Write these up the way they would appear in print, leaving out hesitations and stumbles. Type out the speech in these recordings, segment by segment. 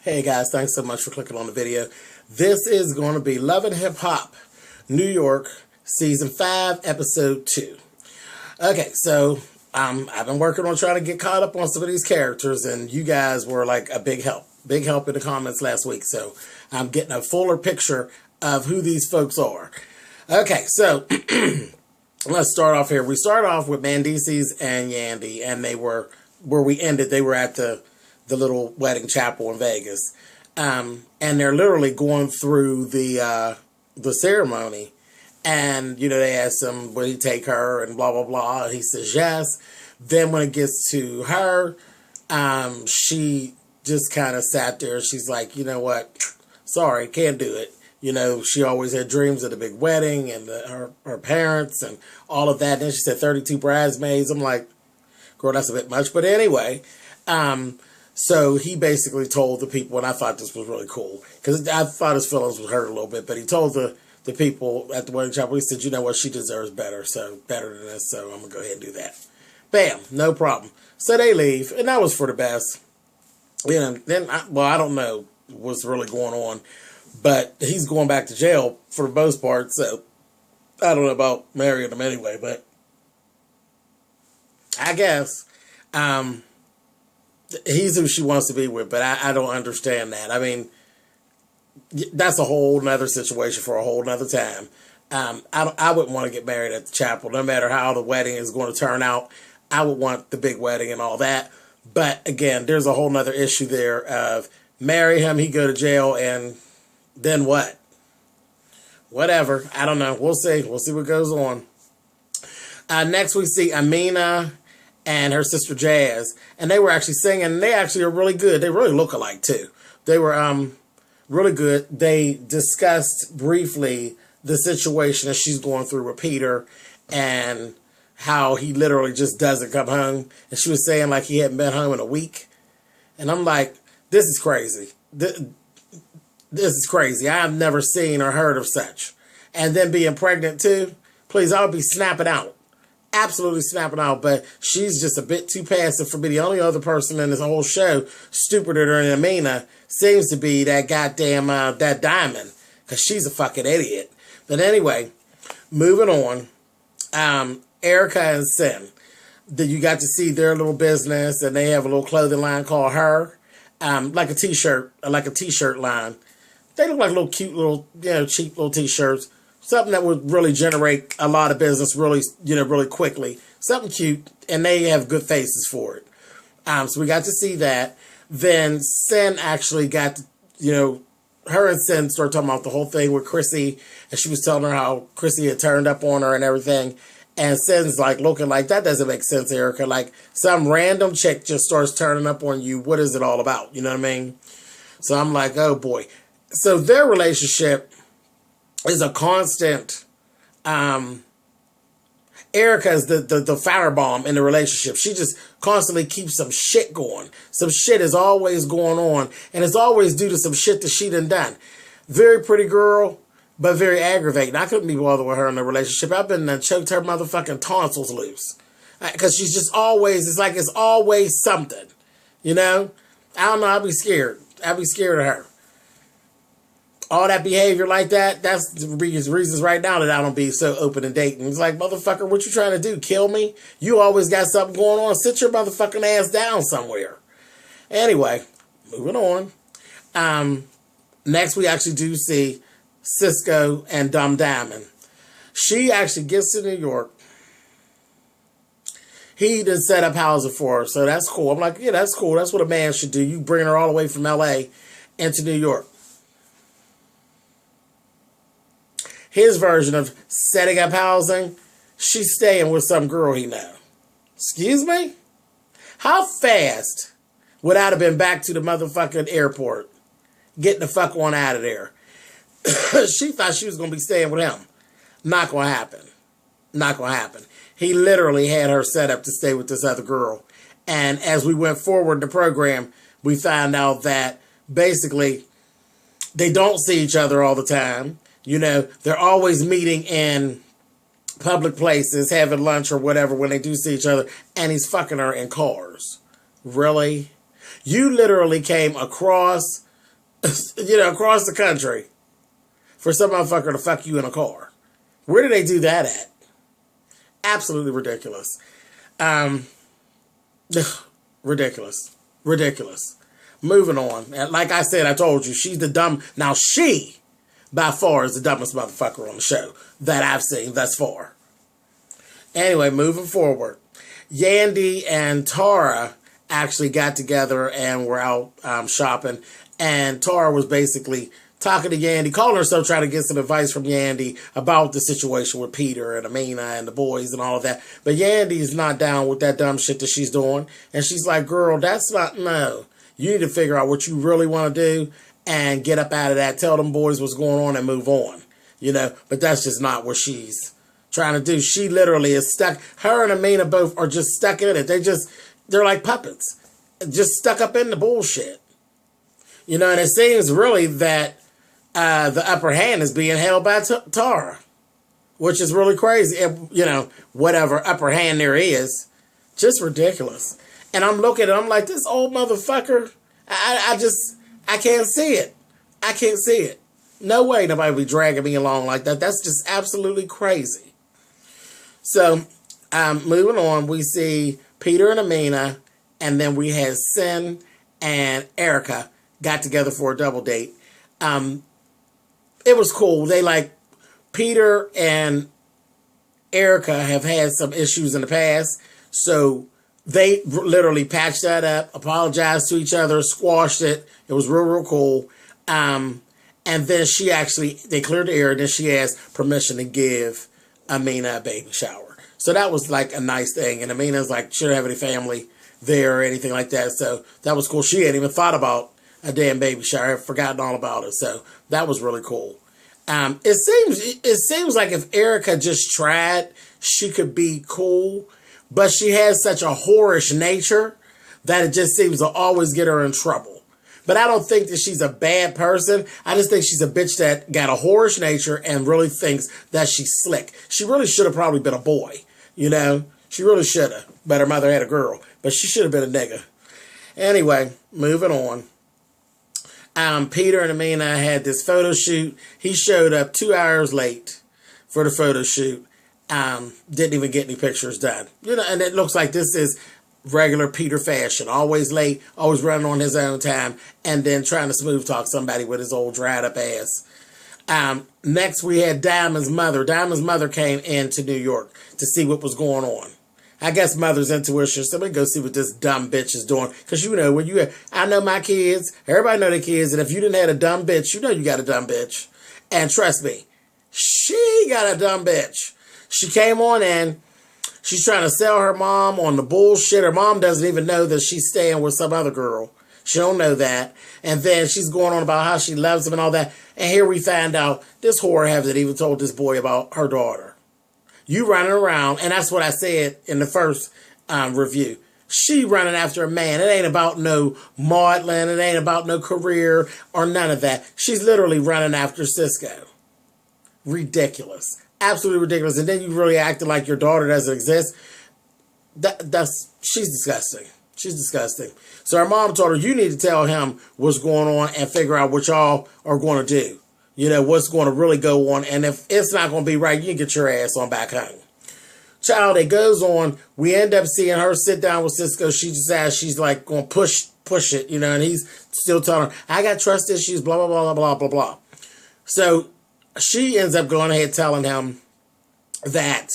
Hey guys, thanks so much for clicking on the video. This is going to be Love and Hip Hop, New York, Season 5, Episode 2. Okay, so I've been working on trying to get caught up on some of these characters, and you guys were like a big help. Big help in the comments last week, so I'm getting a fuller picture of who these folks are. Okay, so let's start off here. We start off with Mendices and Yandy, and they were, where we ended, they were at the little wedding chapel in Vegas. And they're literally going through the ceremony. And, you know, they asked him, would he take her and blah, blah, blah. And he says yes. Then when it gets to her, she just kind of sat there. She's like, you know what? Sorry, can't do it. You know, she always had dreams of the big wedding and her parents and all of that. And then she said 32 bridesmaids. I'm like, girl, that's a bit much. But anyway, so he basically told the people, and I thought this was really cool, because I thought his feelings would hurt a little bit, but he told the people at the wedding chapel, he said, you know what, she deserves better, so better than this, so I'm going to go ahead and do that. Bam, no problem. So they leave, and that was for the best. You know, then, I don't know what's really going on, but he's going back to jail for the most part, so I don't know about marrying him anyway, but I guess, he's who she wants to be with, but I don't understand that. I mean, that's a whole nother situation for a whole nother time. I wouldn't want to get married at the chapel, no matter how the wedding is going to turn out. I would want the big wedding and all that. But again, there's a whole nother issue there of marry him, he go to jail, and then what? Whatever. I don't know. We'll see. We'll see what goes on. Next we see Amina and her sister Jazz, and they were actually singing, and they actually are really good. They really look alike too. They were really good. They discussed briefly the situation that she's going through with Peter and how he literally just doesn't come home. And she was saying like he hadn't been home in a week. And I'm like, this is crazy. This is crazy. I've never seen or heard of such. And then being pregnant too. Please, I would be snapping out. Absolutely snapping out, but she's just a bit too passive for me. The only other person in this whole show stupider than Amina seems to be that goddamn that Diamond, because she's a fucking idiot. But anyway, moving on. Erica and Sin, that you got to see their little business, and they have a little clothing line called Her, like a t-shirt line. They look like little cute little, you know, cheap little t-shirts. Something that would really generate a lot of business really, you know, really quickly. Something cute, and they have good faces for it. So we got to see that. Then Sin actually got to, you know, her and Sin started talking about the whole thing with Chrissy, and she was telling her how Chrissy had turned up on her and everything. And Sin's like looking like, that doesn't make sense, Erica. Like some random chick just starts turning up on you. What is it all about? You know what I mean? So I'm like, oh boy. So their relationship is a constant. Erica is the firebomb in the relationship. She just constantly keeps some shit going. Some shit is always going on, and it's always due to some shit that she done. Very pretty girl, but very aggravating. I couldn't be bothered with her in a relationship. I've been choked her motherfucking tonsils loose, because she's just always. It's like it's always something, you know. I don't know. I'd be scared. I'd be scared of her. All that behavior like that, that's the reasons right now that I don't be so open and dating. It's like, motherfucker, what you trying to do? Kill me? You always got something going on. Sit your motherfucking ass down somewhere. Anyway, moving on. Next, we actually do see Cisco and Dumb Diamond. She actually gets to New York. He done set up housing for her, so that's cool. I'm like, yeah, that's cool. That's what a man should do. You bring her all the way from L.A. into New York. His version of setting up housing, she's staying with some girl he know. Excuse me? How fast would I have been back to the motherfucking airport? Getting the fuck on out of there. She thought she was going to be staying with him. Not going to happen. Not going to happen. He literally had her set up to stay with this other girl. And as we went forward in the program, we found out that basically they don't see each other all the time. You know, they're always meeting in public places, having lunch or whatever when they do see each other, and he's fucking her in cars. Really? You literally came across across the country for some motherfucker to fuck you in a car. Where do they do that at? Absolutely ridiculous. Ridiculous. Ridiculous. Moving on. And like I said, I told you, she's the dumb. Now she, by far, is the dumbest motherfucker on the show that I've seen thus far. Anyway, moving forward. Yandy and Tara actually got together and were out shopping. And Tara was basically talking to Yandy, calling herself, trying to get some advice from Yandy about the situation with Peter and Amina and the boys and all of that. But Yandy's not down with that dumb shit that she's doing. And she's like, girl, that's not, no. You need to figure out what you really want to do and get up out of that. Tell them boys what's going on and move on. But that's just not what she's trying to do. She literally is stuck. Her and Amina both are just stuck in it. They're like puppets. Just stuck up in the bullshit. And it seems really that the upper hand is being held by Tara, which is really crazy. And, whatever upper hand there is, just ridiculous. And I'm looking at it, I'm like, this old motherfucker, I can't see it. I can't see it. No way nobody will be dragging me along like that. That's just absolutely crazy. So, moving on, we see Peter and Amina, and then we had Sin and Erica got together for a double date. It was cool. Peter and Erica have had some issues in the past, so they literally patched that up, apologized to each other, squashed it. It was real, real cool. And then they cleared the air, and then she asked permission to give Amina a baby shower. So that was like a nice thing. And Amina's like, she didn't have any family there or anything like that. So that was cool. She hadn't even thought about a damn baby shower. I'd forgotten all about it. So that was really cool. It seems like if Erica just tried, she could be cool. But she has such a whorish nature that it just seems to always get her in trouble. But I don't think that she's a bad person. I just think she's a bitch that got a whorish nature and really thinks that she's slick. She really should have probably been a boy, She really should have. But her mother had a girl. But she should have been a nigga. Anyway, moving on. Peter and Amina had this photo shoot. He showed up 2 hours late for the photo shoot. Didn't even get any pictures done. And it looks like this is regular Peter fashion. Always late, always running on his own time, and then trying to smooth talk somebody with his old dried up ass. Next, we had Diamond's mother. Diamond's mother came into New York to see what was going on. I guess mother's intuition. Somebody go see what this dumb bitch is doing. Because I know my kids. Everybody know their kids. And if you didn't have a dumb bitch, you got a dumb bitch. And trust me, she got a dumb bitch. She came on in. She's trying to sell her mom on the bullshit. Her mom doesn't even know that she's staying with some other girl. She don't know that. And then she's going on about how she loves him and all that. And here we find out this whore hasn't even told this boy about her daughter. You running around, and that's what I said in the first review. She running after a man. It ain't about no maudlin. It ain't about no career or none of that. She's literally running after Cisco. Ridiculous. Absolutely ridiculous. And then you really acting like your daughter doesn't exist. She's disgusting. She's disgusting. So her mom told her, you need to tell him what's going on and figure out what y'all are going to do. What's going to really go on. And if it's not going to be right, you can get your ass on back home. Child, it goes on. We end up seeing her sit down with Cisco. She decides she's like going to push it, and he's still telling her, I got trust issues, blah, blah, blah, blah, blah, blah. So she ends up going ahead telling him that,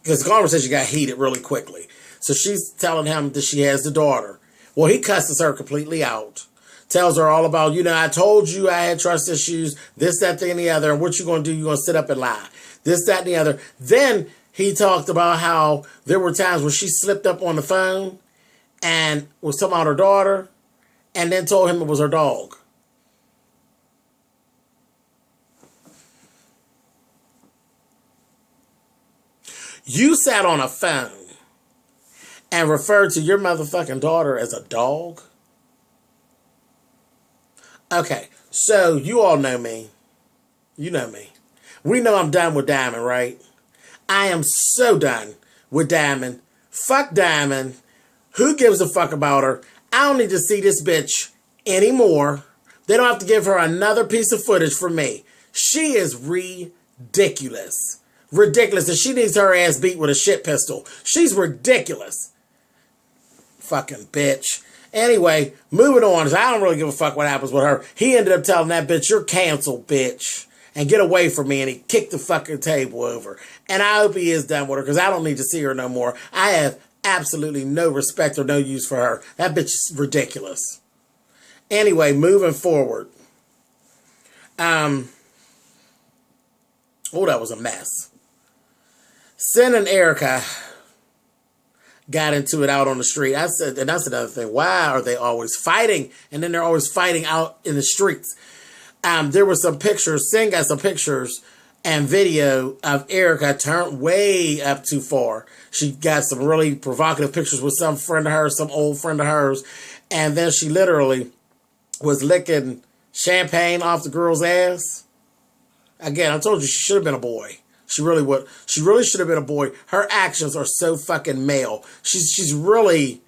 because the conversation got heated really quickly. So she's telling him that she has the daughter. Well, he cusses her completely out. Tells her all about, I told you I had trust issues, this, that, thing, and the other. And what you going to do? You're going to sit up and lie. This, that, and the other. Then he talked about how there were times where she slipped up on the phone and was talking about her daughter and then told him it was her dog. You sat on a phone and referred to your motherfucking daughter as a dog? Okay, so you all know me. You know me. We know I'm done with Diamond, right? I am so done with Diamond. Fuck Diamond. Who gives a fuck about her? I don't need to see this bitch anymore. They don't have to give her another piece of footage from me. She is ridiculous. Ridiculous. And she needs her ass beat with a shit pistol. She's ridiculous. Fucking bitch. Anyway, moving on. I don't really give a fuck what happens with her. He ended up telling that bitch, you're canceled, bitch. And get away from me. And he kicked the fucking table over. And I hope he is done with her because I don't need to see her no more. I have absolutely no respect or no use for her. That bitch is ridiculous. Anyway, moving forward. Oh, that was a mess. Sin and Erica got into it out on the street. I said, and that's another thing. Why are they always fighting? And then they're always fighting out in the streets. There were some pictures. Sin got some pictures and video of Erica turned way up too far. She got some really provocative pictures with some friend of hers, some old friend of hers. And then she literally was licking champagne off the girl's ass. Again, I told you she should have been a boy. She really would. She really should have been a boy. Her actions are so fucking male. She's really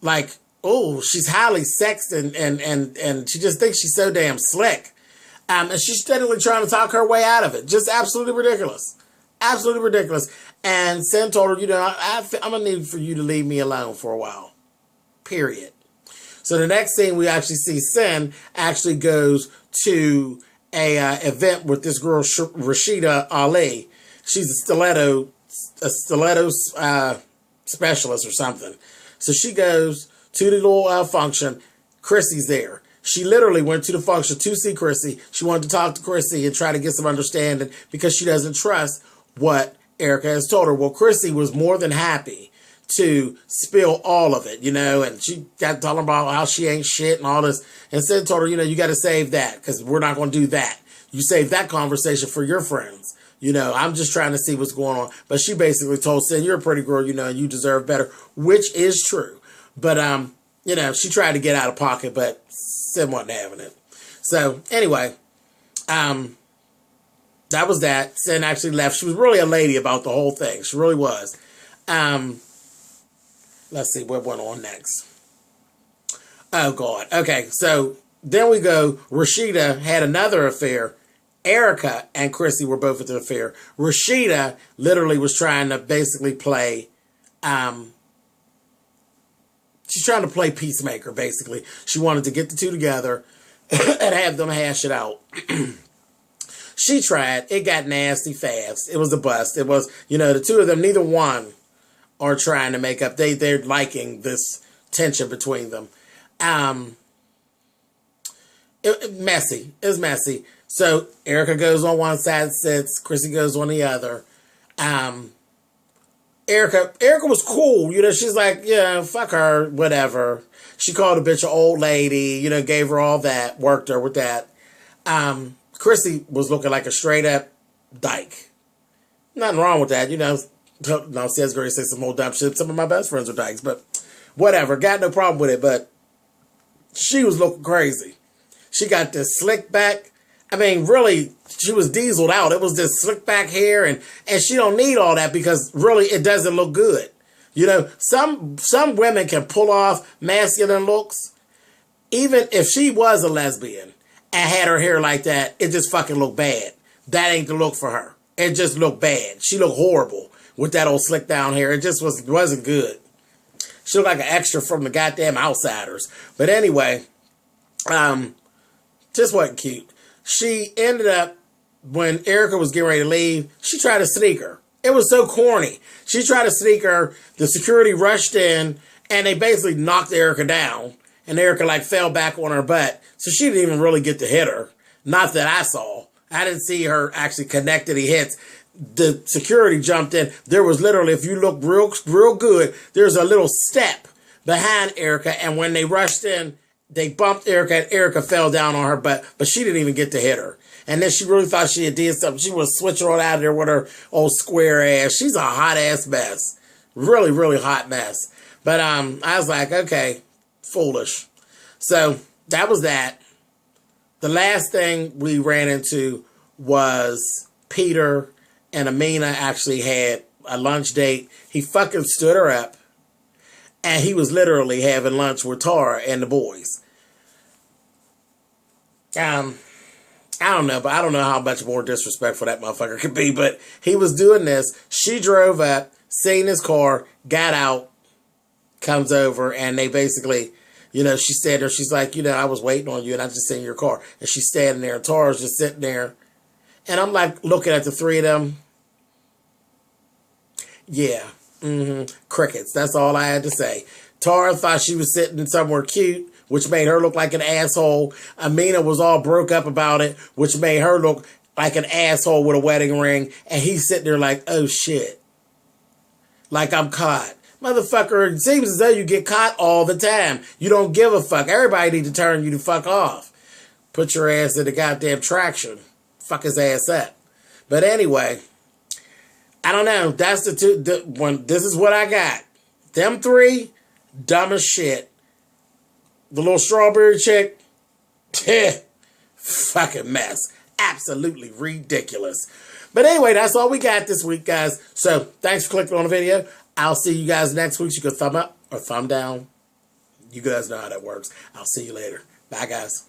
like, oh, she's highly sexed and she just thinks she's so damn slick. And she's steadily trying to talk her way out of it. Just absolutely ridiculous. Absolutely ridiculous. And Sin told her, you know, I'm going to need for you to leave me alone for a while. Period. So the next scene we actually see Sin actually goes to a event with this girl, Rashida Ali. She's a stiletto specialist or something. So she goes to the little function. Chrissy's there. She literally went to the function to see Chrissy. She wanted to talk to Chrissy and try to get some understanding because she doesn't trust what Erica has told her. Well, Chrissy was more than happy to spill all of it, you know, and she got talking about how she ain't shit and all this. And Sid told her, you know, you got to save that because we're not going to do that. You save that conversation for your friends. You know, I'm just trying to see what's going on. But she basically told Sid, you're a pretty girl, you know, and you deserve better, which is true. But, you know, she tried to get out of pocket, but Sid wasn't having it. So, anyway, that was that. Sid actually left. She was really a lady about the whole thing. She really was. Let's see what went on next. Oh, God. Okay, so then we go. Rashida had another affair. Erica and Chrissy were both at the affair. Rashida literally was trying to basically play... she's trying to play peacemaker, basically. She wanted to get the two together and have them hash it out. She tried. It got nasty fast. It was a bust. It was, you know, the two of them, neither one are trying to make up. They're liking this tension between them. Messy. It was messy. So Erica goes on one side, sits. Chrissy goes on the other. Erica was cool. You know, she's like, yeah, fuck her, whatever. She called a bitch an old lady, you know, gave her all that, worked her with that. Chrissy was looking like a straight up dyke. Nothing wrong with that, you know. No, says Grace say some old dumb shit. Some of my best friends are dykes, but whatever. Got no problem with it, but she was looking crazy. She got this slick back. I mean, really, she was dieseled out. It was this slick back hair, and she don't need all that because really it doesn't look good. You know, some women can pull off masculine looks. Even if she was a lesbian and had her hair like that, it just fucking looked bad. That ain't the look for her. It just looked bad. She looked horrible with that old slick down hair. It just wasn't good. She looked like an extra from the goddamn Outsiders. But anyway, just wasn't cute. She ended up, when Erica was getting ready to leave, she tried to sneak her. It was so corny. She tried to sneak her. The security rushed in, and they basically knocked Erica down. And Erica, like, fell back on her butt. So she didn't even really get to hit her. Not that I saw. I didn't see her actually connect any hits. The security jumped in. There was literally, if you look real good, there's a little step behind Erica. And when they rushed in, they bumped Erica, and Erica fell down on her butt, but she didn't even get to hit her. And then she really thought she had did something. She was switching on out of there with her old square ass. She's a hot ass mess. Really, really hot mess. But I was like, okay, foolish. So that was that. The last thing we ran into was Peter and Amina actually had a lunch date. He fucking stood her up. And he was literally having lunch with Tara and the boys. I don't know, but I don't know how much more disrespectful that motherfucker could be. But he was doing this. She drove up, seen his car, got out, comes over, and they basically, you know, she said there, she's like, you know, I was waiting on you, and I just seen your car. And she's standing there, and Tara's just sitting there. And I'm like looking at the three of them. Yeah. Crickets. That's all I had to say. Tara thought she was sitting somewhere cute, which made her look like an asshole. Amina was all broke up about it, which made her look like an asshole with a wedding ring. And he's sitting there like, oh shit. Like I'm caught. Motherfucker, it seems as though you get caught all the time. You don't give a fuck. Everybody need to turn you the fuck off. Put your ass in the goddamn traction. Fuck his ass up. But anyway, I don't know. That's the two. This is what I got. Them three, dumb as shit. The little strawberry chick, fucking mess. Absolutely ridiculous. But anyway, that's all we got this week, guys. So thanks for clicking on the video. I'll see you guys next week. You can thumb up or thumb down. You guys know how that works. I'll see you later. Bye, guys.